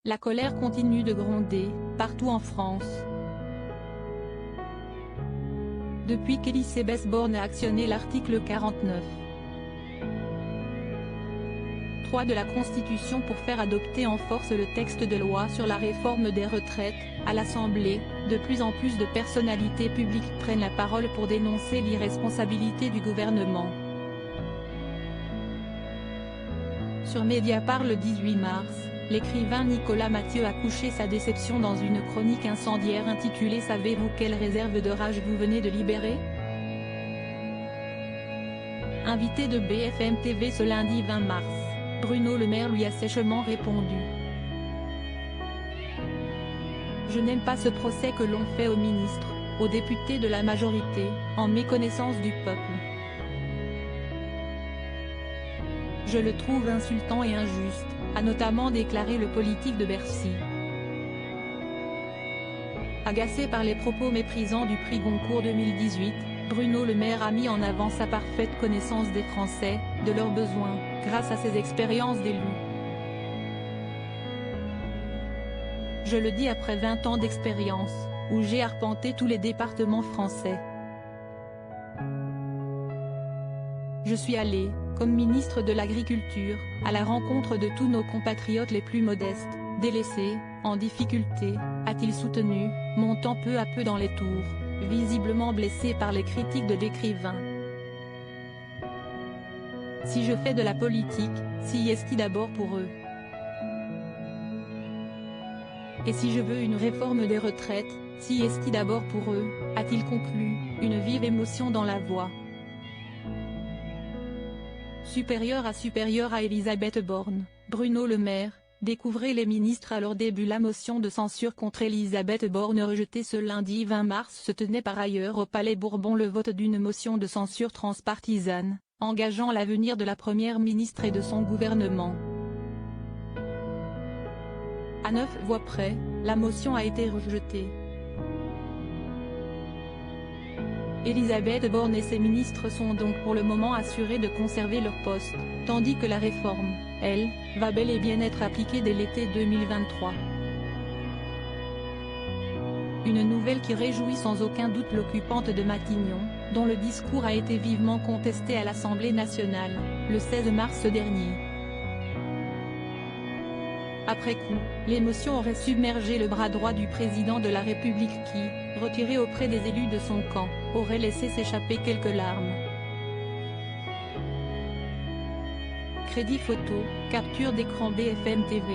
La colère continue de gronder, partout en France. Depuis qu'Elisabeth Borne a actionné l'article 49.3 de la Constitution pour faire adopter en force le texte de loi sur la réforme des retraites, à l'Assemblée, de plus en plus de personnalités publiques prennent la parole pour dénoncer l'irresponsabilité du gouvernement. Sur Mediapart le 18 mars, l'écrivain Nicolas Mathieu a couché sa déception dans une chronique incendiaire intitulée « Savez-vous quelle réserve de rage vous venez de libérer ?» Invité de BFM TV ce lundi 20 mars, Bruno Le Maire lui a sèchement répondu. « Je n'aime pas ce procès que l'on fait aux ministres, aux députés de la majorité, en méconnaissance du peuple. Je le trouve insultant et injuste », a notamment déclaré le politique de Bercy. Agacé par les propos méprisants du prix Goncourt 2018, Bruno Le Maire a mis en avant sa parfaite connaissance des Français, de leurs besoins, grâce à ses expériences d'élu. Je le dis après 20 ans d'expérience, où j'ai arpenté tous les départements français. Je suis allé, comme ministre de l'Agriculture, à la rencontre de tous nos compatriotes les plus modestes, délaissés, en difficulté, a-t-il soutenu, montant peu à peu dans les tours, visiblement blessé par les critiques de l'écrivain. Si je fais de la politique, si est-ce d'abord pour eux. Et si je veux une réforme des retraites, si est-ce d'abord pour eux, a-t-il conclu, une vive émotion dans la voix. Supérieur à Elisabeth Borne, Bruno Le Maire, découvrez les ministres à leur début. La motion de censure contre Elisabeth Borne rejetée ce lundi 20 mars se tenait par ailleurs au Palais Bourbon le vote d'une motion de censure transpartisane, engageant l'avenir de la Première ministre et de son gouvernement. À 9 voix près, la motion a été rejetée. Elisabeth Borne et ses ministres sont donc pour le moment assurés de conserver leur poste, tandis que la réforme, elle, va bel et bien être appliquée dès l'été 2023. Une nouvelle qui réjouit sans aucun doute l'occupante de Matignon, dont le discours a été vivement contesté à l'Assemblée nationale, le 16 mars dernier. Après coup, l'émotion aurait submergé le bras droit du président de la République qui, retiré auprès des élus de son camp, aurait laissé s'échapper quelques larmes. Crédit photo, capture d'écran BFM TV.